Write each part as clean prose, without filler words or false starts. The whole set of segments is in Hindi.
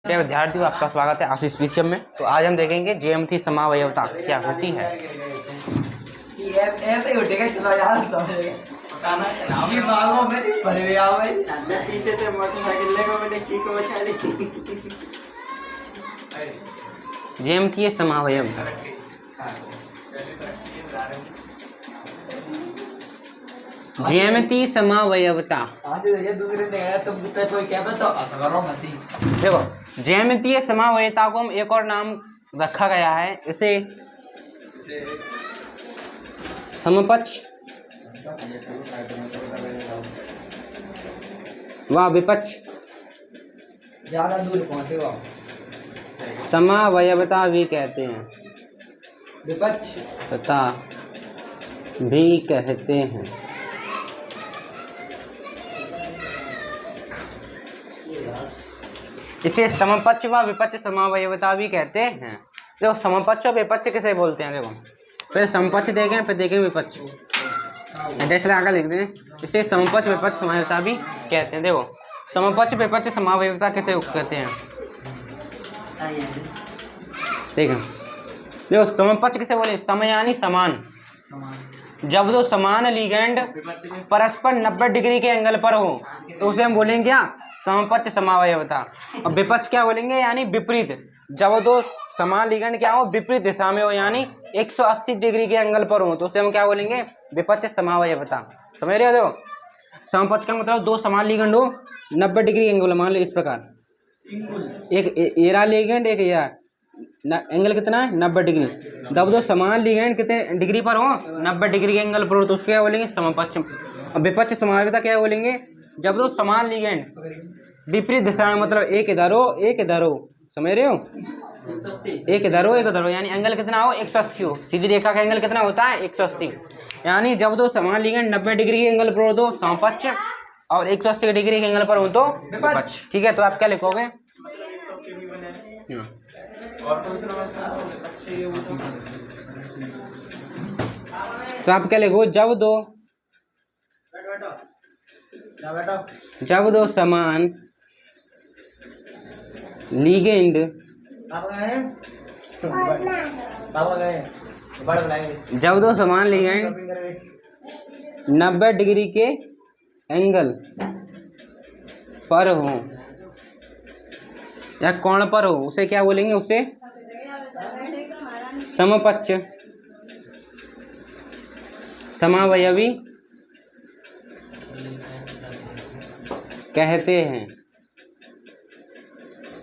प्रिय विद्यार्थियों, आपका स्वागत है आशीष विषय में। तो आज हम देखेंगे ज्यामितीय समावयवता क्या होती है। ज्यामितीय समावयव ज्यामितीय समावयवता देखो, ज्यामितीय समावयवता को हम एक और नाम रखा गया है, इसे समपक्ष व विपक्ष ज्यादा दूर पहुंचेगा समावयवता भी कहते हैं, विपक्ष तथा भी कहते हैं। इसे समपक्ष व विपक्ष समावयवता भी कहते हैं। देखो, समपक्ष और विपक्ष किसे बोलते हैं। देखो, फिर समपक्ष देखें, फिर देखें विपक्ष, जैसे आगे लिख दें। इसे समपक्ष विपक्ष समावयवता भी कहते हैं। देखो, समपक्ष विपक्ष समावयवता किसे कहते हैं। देखो समपक्ष किसे बोले, सम यानी समान। जब दो समान लिगेंड परस्पर 90 डिग्री के एंगल पर हो तो उसे हम बोलेंगे क्या, समपक्ष समावयवता। और विपक्ष क्या बोलेंगे, यानी विपरीत। जब दो समान लिगेंड क्या हो, विपरीत दिशा में हो, यानी 180 डिग्री के एंगल पर हो तो उसे हम क्या बोलेंगे, विपक्ष समावयवता। समझ रहे हो। देखो, समपक्ष का मतलब दो समान लिगेंड हो 90 डिग्री एंगल। मान लो इस प्रकार, एक एरा लिगेंड, एक एरा, एंगल कितना है 90 डिग्री। जब दो समान लिगेंड कितने डिग्री पर हो, 90 डिग्री के एंगल पर हो तो उसको क्या बोलेंगे, समपक्ष। और विपक्ष समावयवता क्या बोलेंगे, जब दो समान लिगेंड विपरीत दिशा में, मतलब एक इधर हो एक इधर हो। समझ रहे हो, एक इधर हो एक उधर हो, यानी एंगल कितना हो, 180 हो। सीधी रेखा का एंगल कितना होता है, 180। यानी जब दो समान लिगेंड 90 डिग्री के एंगल पर हो तो समपक्ष, और 180 डिग्री के एंगल पर हो तो विपक्ष। ठीक है, तो आप क्या लिखोगे, तो आप क्या लिखो, जब दो समान लिगेंड जब दो समान लिगेंड 90 डिग्री के एंगल पर हो या कोण पर हो, उसे क्या बोलेंगे, उसे समपक्ष समावयवी कहते हैं।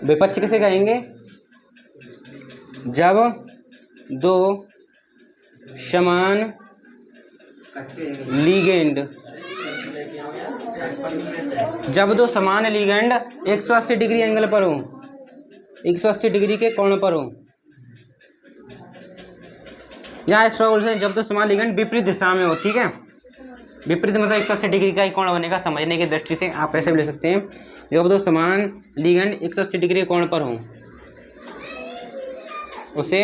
विपक्ष किसे कहेंगे, जब दो समान लिगेंड 180 डिग्री एंगल पर हो, 180 डिग्री के कोण पर हो, या इस प्रकार से जब दो समान लिगेंड विपरीत दिशा में हो। ठीक है, विपरीत मतलब 180 डिग्री का ही कोण बनेगा। समझने की दृष्टि से आप ऐसे भी ले सकते हैं, जब दो समान लिगेंड 180 डिग्री के कोण पर हो उसे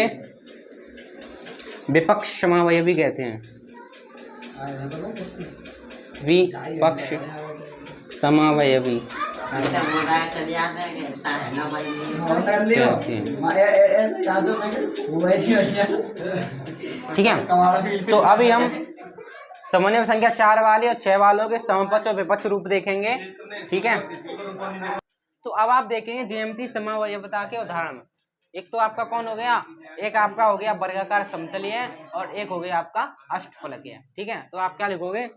विपक्ष समावयवी कहते हैं। विपक्ष समावयवी ठीक है। तो अभी हम समन्वय संख्या 4 वाले और 6 वालों के समपक्ष और विपक्ष रूप देखेंगे। ठीक है, तो अब आप देखेंगे ज्यामितीय समावयवता के उदाहरण। एक तो आपका कौन हो गया, एक आपका हो गया वर्गाकार समतलीय और एक हो गया आपका अष्टफलकीय। ठीक है, तो आप क्या लिखोगे,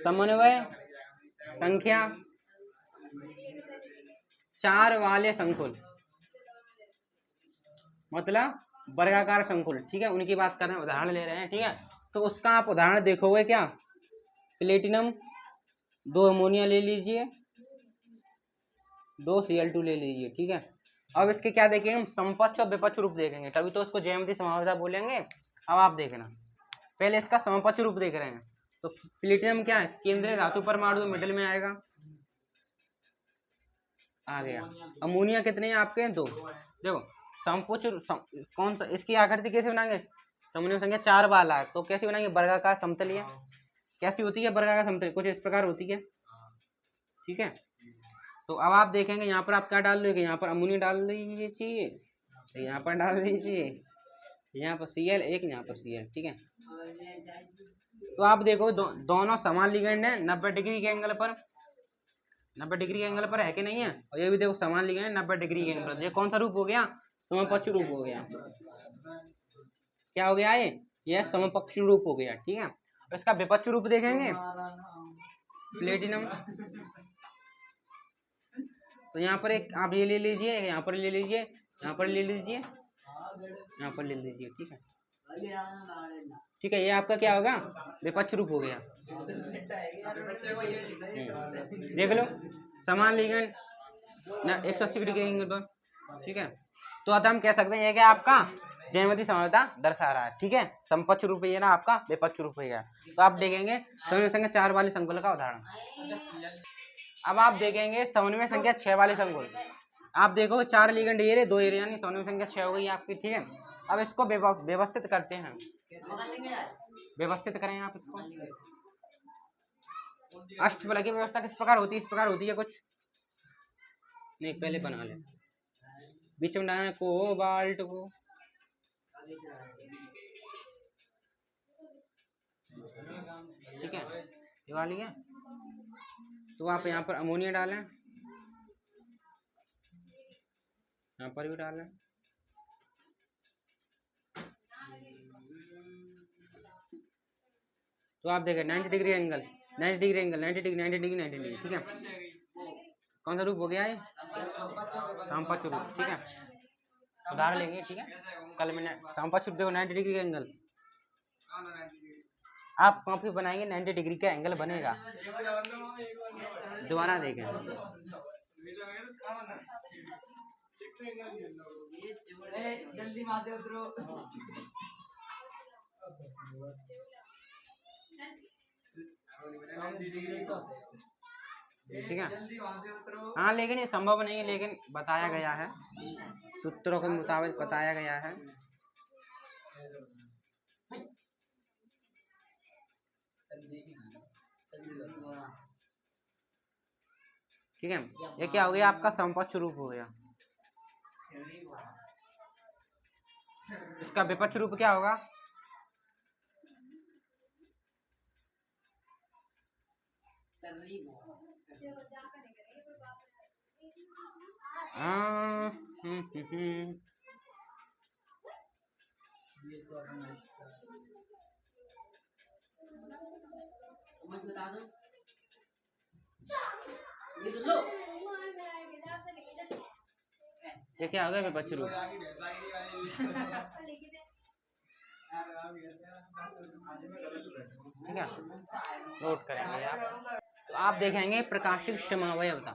समन्वय संख्या 4 वाले संकुल, मतलब वर्गाकार संकुल। ठीक है, उनकी बात कर रहे हैं, उदाहरण ले रहे हैं। ठीक है, तो उसका आप उदाहरण देखोगे क्या, प्लेटिनम 2 अमोनिया ले लीजिए, 2 Cl2 ले लीजिए। ठीक है, अब इसके क्या देखेंगे, हम समपक्ष और विपक्ष रूप देखेंगे, तभी तो उसको ज्यामितीय समावयवता बोलेंगे। अब आप देखना, पहले इसका समपक्ष रूप देख रहे हैं। तो प्लेटिनम क्या है, केंद्रीय धातु परमाणु मिडिल में आएगा, आ गया। अमोनिया कितने हैं आपके, 2। देखो समपक्ष कौन सा, इसकी आकृति कैसे बनाएंगे, समन्वय संख्या 4 वाला है तो कैसे बनाएंगे, वर्गाकार समतलीय। कैसी होती है वर्गाकार समतलीय, कुछ इस प्रकार होती है। ठीक है, तो अब आप देखेंगे यहाँ पर आप क्या डाल दोगे, यहाँ पर अमोनिया डाल दीजिए, यहाँ पर डाल दीजिए, यहाँ पर Cl एक, यहाँ पर Cl, ठीक है। तो आप देखो दोनों समान लिगेंड है 90 डिग्री के एंगल पर, 90 डिग्री के एंगल पर है कि नहीं है, और ये भी देखो समान लिगेंड है 90 डिग्री के एंगल पर। ये कौन सा रूप हो गया, समपक्ष रूप हो गया। क्या हो गया ये समपक्ष रूप हो गया, ठीक है। और इसका विपक्ष रूप देखेंगे प्लेटिनम। तो यहाँ पर एक आप ये ले लीजिए, यहाँ पर ले लीजिए, यहाँ पर ले लीजिए, यहाँ पर ले लीजिए, ठीक है, ठीक है। ये आपका क्या होगा, विपक्ष रूप हो गया। देख लो समान लिगेंड ना 180 डिग्री एंगल पर, ठीक है। तो अतः हम कह सकते हैं ये क्या आपका ज्यामितीय समवायता दर्शा रहा है, ठीक है। समपक्ष रूप है ना आपका, विपक्ष रूप है। तो आप देखेंगे समन्वय संख्या 4 वाले संकुल का उदाहरण। अब आप देखेंगे समन्वय संख्या 6 वाले संकुल। आप देखो 4 लिगेंड ये रहे, 2 एरिया, यानी समन्वय संख्या 6 हो गई आपकी, ठीक है। अब इसको व्यवस्थित करते हैं, व्यवस्थित करें आप इसको। अष्टफलक की व्यवस्था किस प्रकार होती है, इस प्रकार होती है कुछ नहीं, पहले बना ले, बीच में डालना कोबाल्ट को, ठीक है, ये वाली है। तो आप यहाँ पर अमोनिया डालें, यहाँ पर भी डालें, तो आप देखें 90 degree angle, 90 degree angle, 90 degree, 90 degree, 90 degree, ठीक है। कौन सा रूप हो गया है, समपक्ष रूप, ठीक है। उदाहरण लेंगे, ठीक है। कल मैंने समपक्ष रूप देखो 90 डिग्री का एंगल, आप कॉपी बनाएंगे 90 डिग्री का एंगल बनेगा। दोबारा देखें, जल्दी माते उतरो। ठीक है। हाँ लेकिन ये संभव नहीं है, लेकिन बताया गया है, सूत्रों के मुताबिक बताया गया है। ठीक है, ये क्या हो गया आपका समपक्ष रूप हो गया। इसका विपक्ष रूप क्या होगा, ये क्या होगा विपक्ष रूप, ठीक है, नोट करेंगे आप। तो आप देखेंगे प्रकाशिक समवायवता।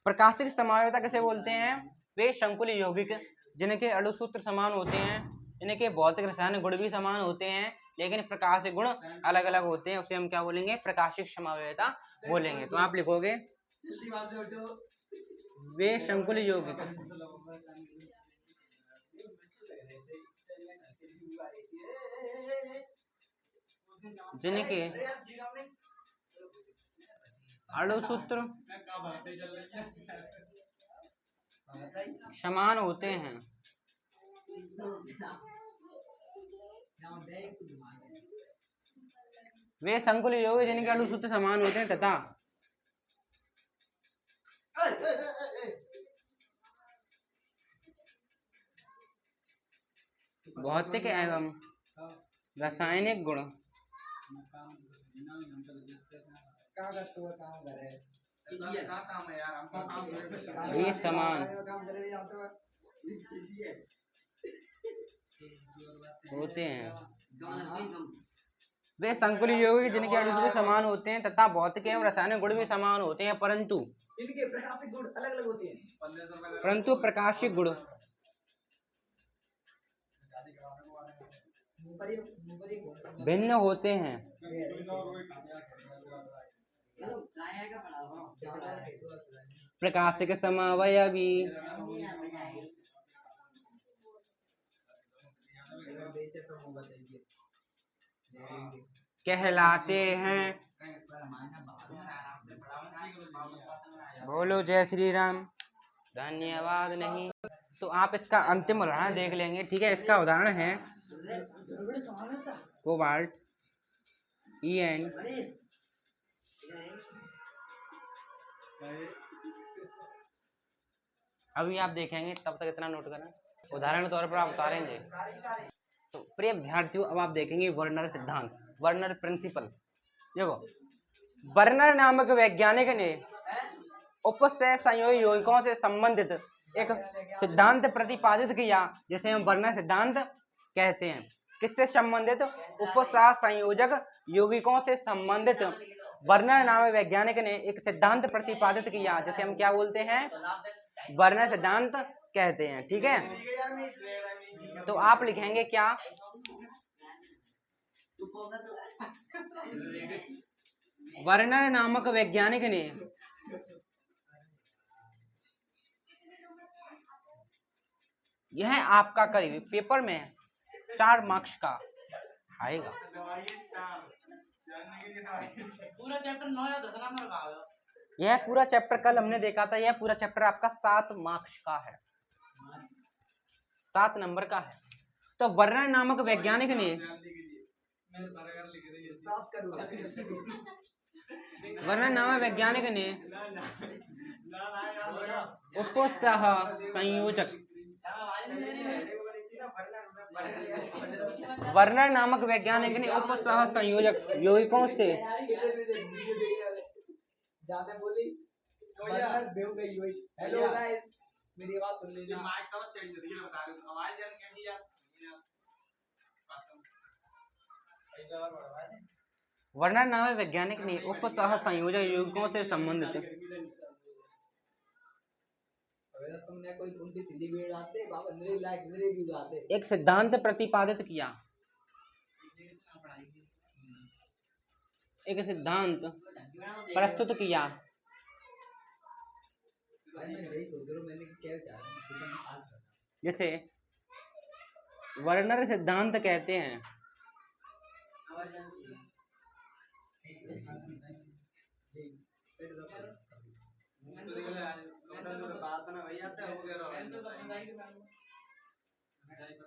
प्रकाशिक समवायवता किसे बोलते हैं, वे संकुल यौगिक जिनके अणुसूत्र समान होते हैं, इनके भौतिक रासायनिक गुण भी समान होते हैं, लेकिन प्रकाशिक गुण अलग अलग होते हैं, उसे हम क्या बोलेंगे, प्रकाशिक समवायवता बोलेंगे। तो आप लिखोगे वे संकुल यौगिक जिनके अणुसूत्र समान होते हैं, वे संकुल यौगिक जिनके अणुसूत्र समान होते हैं तथा भौतिक एवं रासायनिक गुण ये समान होते हैं। वे संकुल यौगिक जिनके अणुसूत्र समान होते हैं तथा भौतिक एवं रासायनिक गुण भी समान होते हैं, परंतु इनके प्रकाशिक गुण अलग अलग होते हैं, परंतु प्रकाशिक गुण भिन्न होते हैं। प्रकाशिक समवायवी कहलाते हैं। बोलो जय श्री राम। धन्यवाद नहीं तो आप इसका अंतिम उदाहरण देख लेंगे। ठीक है, इसका उदाहरण है कोबाल्ट EN। अभी आप देखेंगे, तब तक इतना नोट करें, उदाहरण के तौर पर आप उतारेंगे। तो प्रिय विद्यार्थियों, अब आप देखेंगे वर्नर सिद्धांत, वर्नर प्रिंसिपल। देखो, वर्नर नामक वैज्ञानिक ने उपस्थित संयोगी यौगिकों से संबंधित एक सिद्धांत प्रतिपादित किया जिसे हम वर्नर सिद्धांत कहते हैं। किससे संबंधित? उपसह संयोजक यौगिकों से संबंधित वर्नर नामक वैज्ञानिक ने एक सिद्धांत प्रतिपादित किया जिसे हम क्या बोलते हैं? वर्नर सिद्धांत कहते हैं। ठीक है, तो आप लिखेंगे क्या? वर्नर नामक वैज्ञानिक ने यह आपका करीब पेपर में 4 मार्क्स का आएगा। पूरा चैप्टर 9 या 10 नंबर का आएगा। यह पूरा चैप्टर कल हमने देखा था, यह पूरा चैप्टर आपका 7 मार्क्स का है, 7 नंबर का है। तो वर्नर नामक वैज्ञानिक ने उपसह संयोजक यौगिकों से हेलो गाइस, मेरी आवाज सुन लीजिए। वर्नर नामक वैज्ञानिक ने उपसह संयोजक यौगिकों से संबंधित एक सिद्धांत प्रतिपादित किया, एक सिद्धांत प्रस्तुत किया जिसे वर्नर सिद्धांत कहते हैं।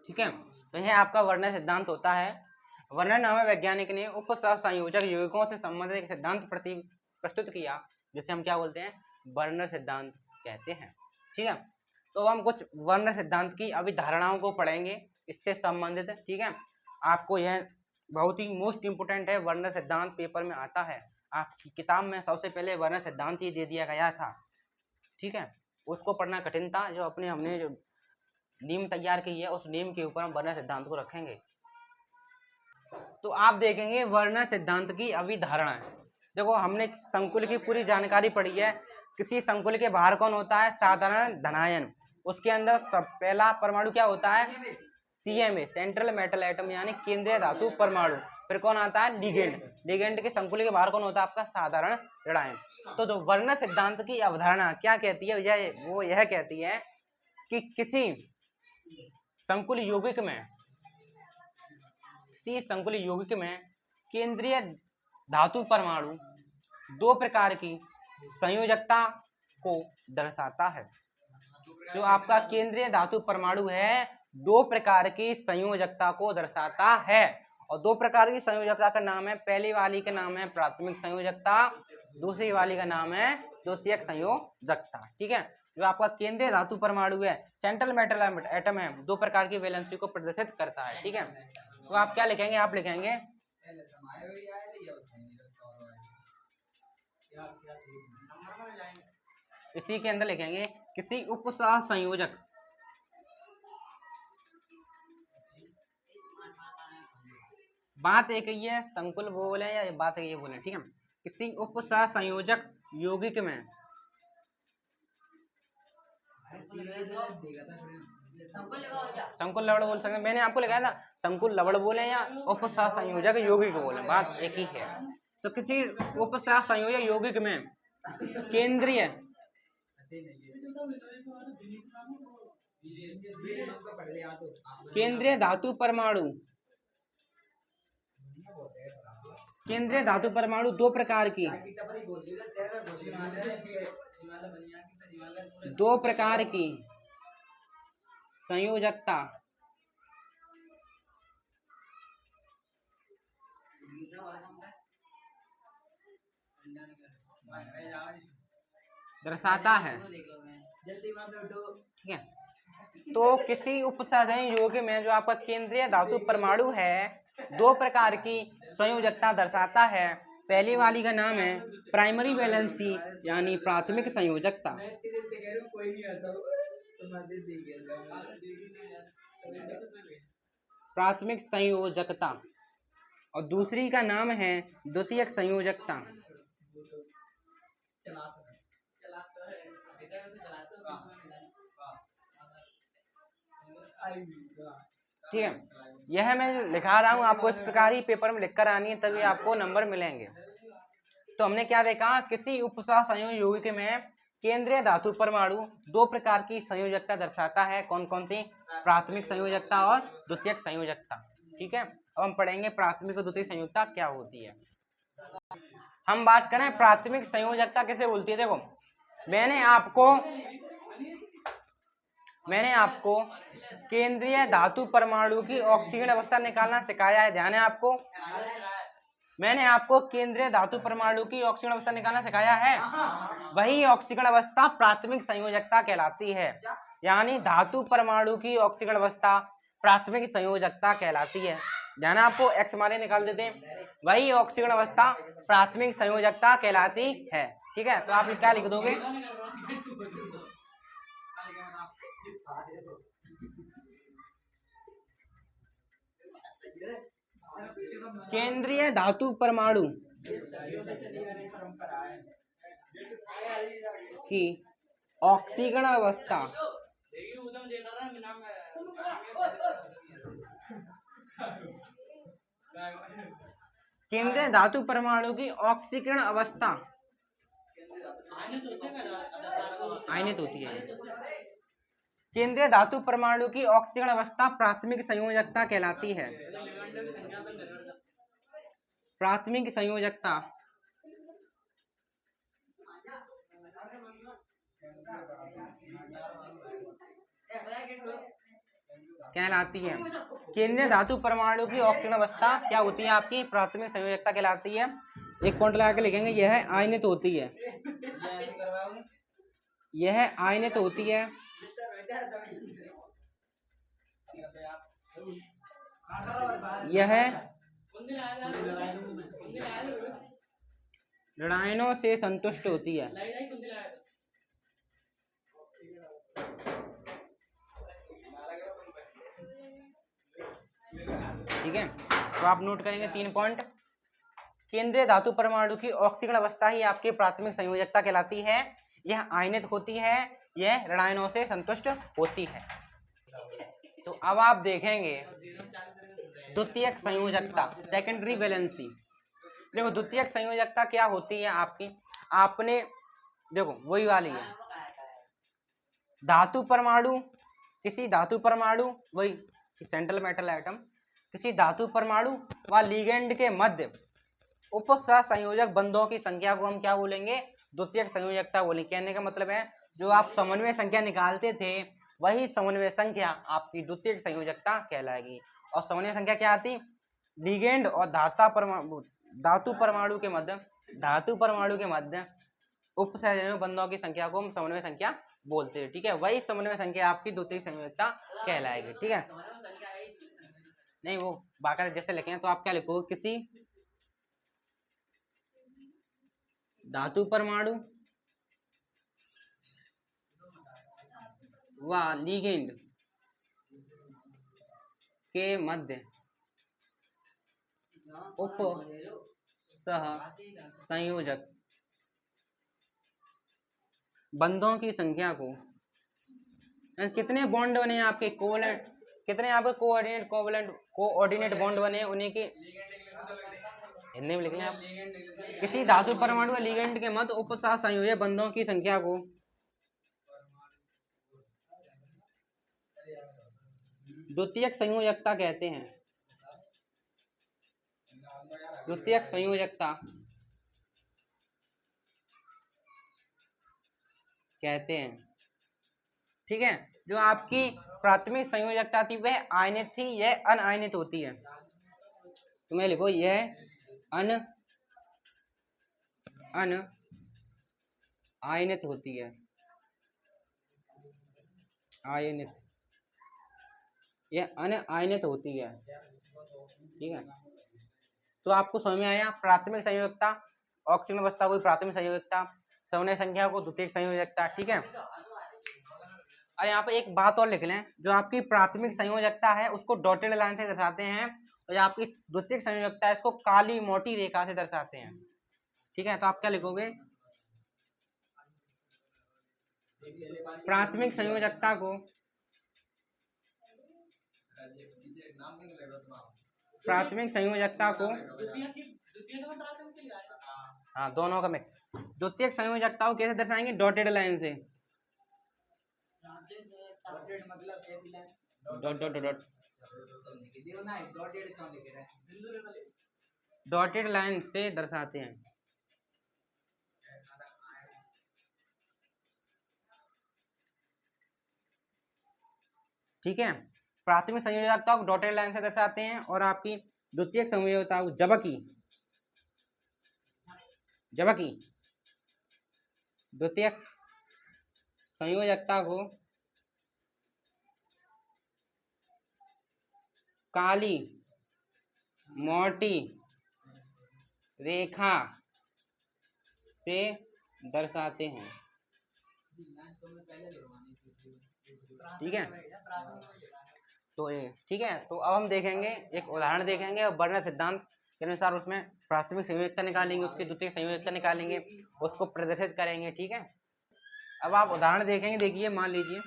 ठीक है, तो यह आपका वर्नर सिद्धांत होता है। वर्नर नामक वैज्ञानिक ने उपसह संयोजक यौगिकों से संबंधित एक सिद्धांत प्रस्तुत किया जिसे हम क्या बोलते हैं? वर्नर सिद्धांत कहते हैं। ठीक है, तो हम कुछ वर्नर सिद्धांत की अभिधारणाओं को पढ़ेंगे इससे संबंधित। ठीक है, आपको यह बहुत ही मोस्ट इंपोर्टेंट है, वर्नर सिद्धांत पेपर में आता है। आपकी किताब में सबसे पहले वर्नर सिद्धांत ही दे दिया गया था। ठीक है, उसको पढ़ना कठिन था। जो हमने जो नीम तैयार की है, उस नीम के ऊपर हम वर्नर सिद्धांत को रखेंगे। तो आप देखेंगे वर्नर सिद्धांत की अभिधारणा। देखो, हमने संकुल की पूरी जानकारी पढ़ी है। किसी संकुल के बाहर कौन होता है? साधारण धनायन। उसके अंदर पहला परमाणु क्या होता है? CMA, सेंट्रल मेटल एटम, यानी केंद्रीय धातु परमाणु। फिर कौन आता है? लिगेंड। लिगेंड के संकुल के बाहर कौन होता है? आपका साधारण ऋणायन। तो वर्नर सिद्धांत की अवधारणा क्या कहती है? यह कहती है कि किसी संकुल यौगिक में केंद्रीय धातु परमाणु 2 प्रकार की संयोजकता को दर्शाता है। जो आपका केंद्रीय धातु परमाणु है, 2 प्रकार की संयोजकता को दर्शाता है। और 2 प्रकार की संयोजकता का नाम है, पहली वाली का नाम है प्राथमिक संयोजकता, दूसरी वाली का नाम है द्वितीयक संयोजकता। ठीक है, जो आपका केंद्रीय धातु परमाणु है, सेंट्रल मेटल एटम है, 2 प्रकार की वैलेंसी को प्रदर्शित करता है। ठीक है, तो आप क्या लिखेंगे? आप लिखेंगे इसी के अंदर लिखेंगे किसी उपसह संयोजक बात एक ही है, संकुल बोले या बात ये बोले। ठीक है, किसी उपसह संयोजक यौगिक में संकुल लवड़ बोल सकते हैं। मैंने आपको लिखाया था संकुल लवड़ बोले या उपसह संयोजक यौगिक बोले, बात एक ही है। तो किसी उपसह संयोजक यौगिक में केंद्रीय धातु परमाणु 2 प्रकार की दो प्रकार की संयोजकता दर्शाता है। ठीक है, तो किसी उपसंयुग में जो आपका केंद्रीय धातु परमाणु है दो प्रकार की संयोजकता दर्शाता है। पहली वाली का नाम है प्राइमरी वैलेंसी यानी प्राथमिक संयोजकता। प्राथमिक संयोजकता और दूसरी का नाम है द्वितीयक संयोजकता। ठीक है, यह मैं लिखा रहा हूँ, आपको इस प्रकार ही पेपर में लिखकर आनी है, तभी आपको नंबर मिलेंगे। तो हमने क्या देखा, किसी उपसंयुग यौगिक में केंद्रीय धातु परमाणु दो प्रकार की संयोजकता दर्शाता है। कौन कौन सी? प्राथमिक संयोजकता और द्वितीयक संयोजकता। ठीक है, अब हम पढ़ेंगे प्राथमिक और द्वितीयक संयोजकता क्या होती है। हम बात करें प्राथमिक संयोजकता किसे बोलती है। देखो, मैंने आपको केंद्रीय धातु परमाणु की ऑक्सीजन अवस्था निकालना सिखाया है। ध्यान है आपको? मैंने आपको केंद्रीय धातु परमाणु की ऑक्सीजन अवस्था निकालना सिखाया है। वही ऑक्सीजन अवस्था प्राथमिक संयोजकता कहलाती है। यानी धातु परमाणु की ऑक्सीजन अवस्था प्राथमिक संयोजकता कहलाती है। ध्यान आपको, एक्स माने निकाल देते हैं। वही ऑक्सीजन अवस्था प्राथमिक संयोजकता कहलाती है। ठीक है, तो आप क्या लिख दोगे? केंद्रीय धातु परमाणु की ऑक्सीकरण अवस्था केंद्रीय धातु परमाणु की ऑक्सीकरण अवस्था आयनित होती है। केंद्रीय धातु परमाणु की ऑक्सीकरण अवस्था प्राथमिक संयोजकता कहलाती है। प्राथमिक संयोजकता कहलाती है। केंद्रीय धातु परमाणु की ऑक्सीकरण अवस्था क्या होती है? आपकी प्राथमिक संयोजकता कहलाती है। एक पॉइंट लगा के लिखेंगे, यह आयनित होती है। यह आयनित होती है। यह ऋणायनों से संतुष्ट होती है। ठीक है, तो आप नोट करेंगे 3 पॉइंट। केंद्रीय धातु परमाणु की ऑक्सीकरण अवस्था ही आपकी प्राथमिक संयोजकता कहलाती है। यह आयनित होती है, यह ऋणायनों से संतुष्ट होती है। तो अब आप देखेंगे द्वितीयक संयोजकता, सेकेंडरी वैलेंसी। देखो, द्वितीयक संयोजकता क्या होती है आपकी, आपने देखो वही वाली है। धातु परमाणु, किसी धातु परमाणु, वही सेंट्रल मेटल एटम, किसी धातु परमाणु व लिगेंड के मध्य उपसंयोजक बंधों की संख्या को हम क्या बोलेंगे? द्वितीयक संयोजकता बोलेंगे। कहने का मतलब है, जो आप समन्वय संख्या निकालते थे वही समन्वय संख्या आपकी द्वितीयक संयोजकता कहलाएगी। और समन्वय संख्या क्या आती? लिगेंड और धातु परमाणु के मध्य उपसंयोजक बंधों की संख्या को हम समन्वय संख्या बोलते हैं। ठीक है, वही समन्वय संख्या आपकी द्वितीयक संयोजकता कहलाएगी। ठीक है, नहीं वो बाकायदा जैसे लिखे हैं, तो आप क्या लिखोगे? किसी धातु परमाणु व लिगेंड के मध्य उप सह संयोजक बंधों की संख्या को, कितने बॉन्ड बने आपके कोवलेंट, कितने आपके कोऑर्डिनेट बॉन्ड बने उन्हीं के हिंदी में लिख लें आप। किसी धातु परमाणु व लिगेंड के मध्य उप सह संयोजक बंधों की संख्या को द्वितीयक संयोजकता कहते हैं। द्वितीयक संयोजकता कहते हैं। ठीक है, जो आपकी प्राथमिक संयोजकता थी वह आयनित थी, यह अनायनित होती है। तो मैं लिखो यह अनायनित होती है, आयनित, यह अनायनित होती है। ठीक है, तो आपको समझ में आया प्राथमिक संयोजकता, ऑक्सीजन अवस्था को प्राथमिक संयोजकता, समन्वय संख्या को द्वितीयक संयोजकता। ठीक है, और यहाँ पे एक बात और लिख लें, जो आपकी प्राथमिक संयोजकता है उसको डॉटेड लाइन से दर्शाते हैं, और जो आपकी द्वितीयक संयोजकता है इसको काली मोटी रेखा से दर्शाते हैं। ठीक है, तो आप क्या लिखोगे, प्राथमिक संयोजकता को हाँ दोनों का मिक्स, द्वितीयक संयोजकता को कैसे दर्शाएंगे, डॉटेड लाइन से, dot dot dot dotted line से दर्शाते हैं। ठीक है, प्राथमिक संयोजकता को डॉटेड लाइन से दर्शाते हैं, और आपकी द्वितीयक संयोजकता को जबकि द्वितीयक संयोजकता को काली मोटी रेखा से दर्शाते हैं। ठीक है, तो ठीक है, तो अब हम देखेंगे एक उदाहरण देखेंगे, और बर्नर सिद्धांत के अनुसार उसमें प्राथमिक संयोजकता निकालेंगे, उसकी द्वितीयक संयोजकता निकालेंगे, उसको प्रदर्शित करेंगे। ठीक है, अब आप उदाहरण देखेंगे, देखिए मान लीजिए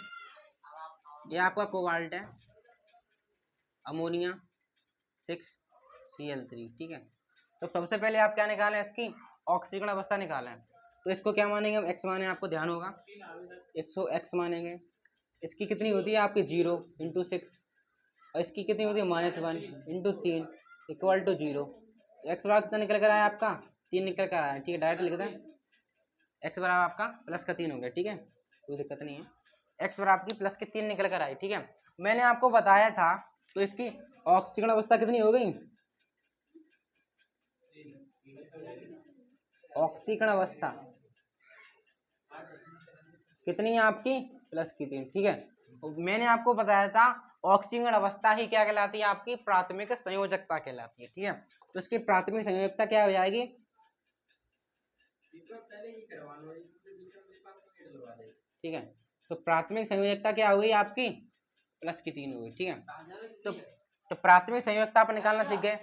ये आपका कोबाल्ट है, अमोनिया 6Cl3। ठीक है, तो सबसे पहले आप क्या निकालें, इसकी ऑक्सीकरण अवस्था निकालें। तो इसको क्या मानेंगे हम, x माने, आपको ध्यान होगा 100x मानेंगे। इसकी कितनी होती है आपकी 0 × 6, और इसकी कितनी होती है -1 × 3 = 0। तो x बराबर कितना निकल कर आया आपका 3 निकल कर आया। ठीक है, डायरेक्ट लिख दें, x बराबर आपका +3 हो गया। ठीक है, कोई दिक्कत नहीं है, x बराबर आपकी +3 निकल कर आई। ठीक है, मैंने आपको बताया था, तो इसकी ऑक्सीकरण अवस्था कितनी हो गई, ऑक्सीकरण अवस्था कितनी है आपकी +3। ठीक है, मैंने आपको बताया था ऑक्सीकरण अवस्था ही क्या कहलाती है, आपकी प्राथमिक संयोजकता कहलाती है। ठीक है, तो इसकी प्राथमिक संयोजकता क्या हो जाएगी, ठीक है, तो प्राथमिक संयोजकता क्या हो गई आपकी +3 हो गई। ठीक है, तो प्राथमिक संयोजकता आप निकालना सीख गए।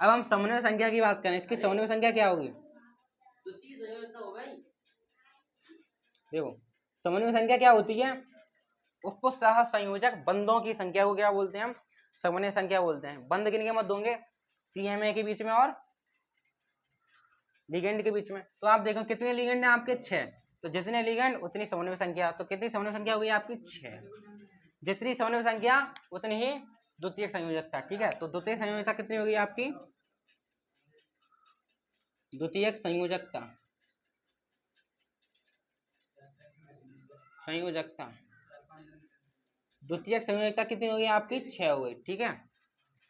अब हम समन्वय संख्या की बात करें, इसकी समन्वय संख्या क्या होगी, देखो समन्वय संख्या क्या होती है, उपसह संयोजक बंधों की संख्या को क्या बोलते हैं हम, समन्वय संख्या बोलते हैं। बंध किनके मध्य होंगे, CMA के बीच में और लिगेंड के बीच में। तो आप देखो कितने लिगेंड हैं आपके 6, तो जितने लिगेंड उतनी समन्वय संख्या। तो कितनी समन्वय संख्या होगी आपकी 6, जितनी समन्वय संख्या उतनी ही द्वितीयक संयोजकता। ठीक है, तो द्वितीयक संयोजकता कितनी होगी आपकी, द्वितीयक संयोजकता द्वितीयक संयोजकता कितनी होगी आपकी 6 हो गई। ठीक है,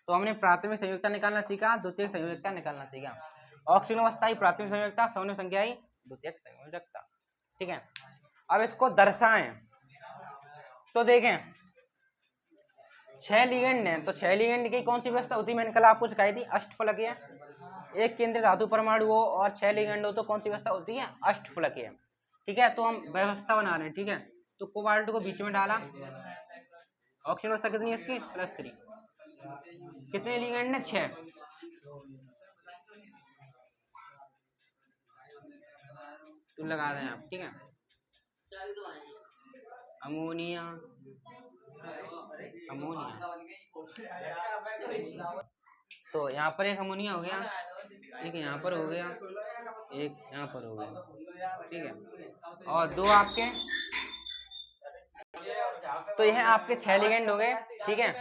तो हमने प्राथमिक संयोजकता निकालना सीखा, द्वितीयक संयोजकता निकालना सीखा। ऑक्सीजन अवस्था ही प्राथमिक संयोजकता, समन्वय संख्या ही द्वितीयक संयोजकता। ठीक है, अब इसको दर्शाएं, तो देखें 6 लिगेंड हैं, तो 6 लिगेंड की कौन सी व्यवस्था होती है, मैंने कल आपको सिखाई थी अष्टफलकीय। एक केंद्रीय धातु परमाणु हो और 6 लिगेंड हो तो कौन सी व्यवस्था होती है, अष्टफलकीय। ठीक है, तो हम व्यवस्था बना रहे हैं। ठीक है, तो कोबाल्ट को बीच में डाला, ऑक्सीजन अवस्था कितनी है इसकी +3, कितने लिगेंड है 6, तो लगा दें आप। ठीक है, अमोनिया तो यहाँ पर एक अमोनिया हो गया, एक यहाँ पर हो गया, एक यहाँ पर हो गया। ठीक है, और 2 आपके, तो यह आपके 6 लिगेंड हो गए। ठीक है,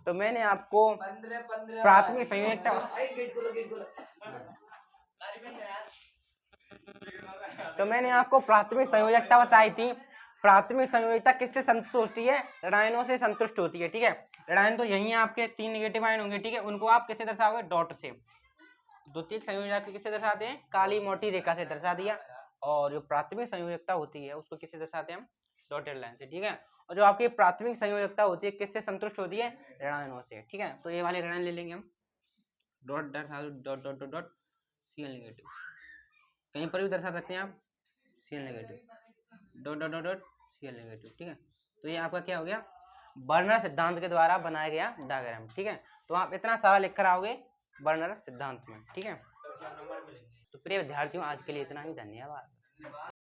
तो मैंने आपको प्राथमिक संयोजकता तो मैंने आपको प्राथमिक संयोजकता बताई थी। प्राथमिक संयोजकता किससे संतुष्ट होती है? ऋणायनों से संतुष्ट होती है। ठीक है, ऋणायन तो यही आपके 3 नेगेटिव आयन होंगे। ठीक है, उनको आप किससे दर्शाओगे? डॉट से। द्वितीयक संयोजकता किससे दर्शाते हैं? काली मोटी रेखा से दर्शा दिया। और जो प्राथमिक संयोजकता होती है उसको किससे दर्शाते हैं हम? डॉटेड लाइन से। ठीक है, और जो आपकी प्राथमिक संयोजकता होती है किससे संतुष्ट होती है? ऋणायनों से। ठीक है, तो ये वाले ऋणायन ले लेंगे हम। Dot dot dot dot Cl negative, कहीं पर भी दर्शा सकते हैं आप Cl negative, dot dot dot dot Cl negative. ठीक है, तो ये आपका क्या हो गया? बर्नर सिद्धांत के द्वारा बनाया गया डायग्राम। ठीक है, तो आप इतना सारा लिख कर आओगे बर्नर सिद्धांत में। ठीक है, तो प्रिय विद्यार्थियों आज के लिए इतना ही। धन्यवाद।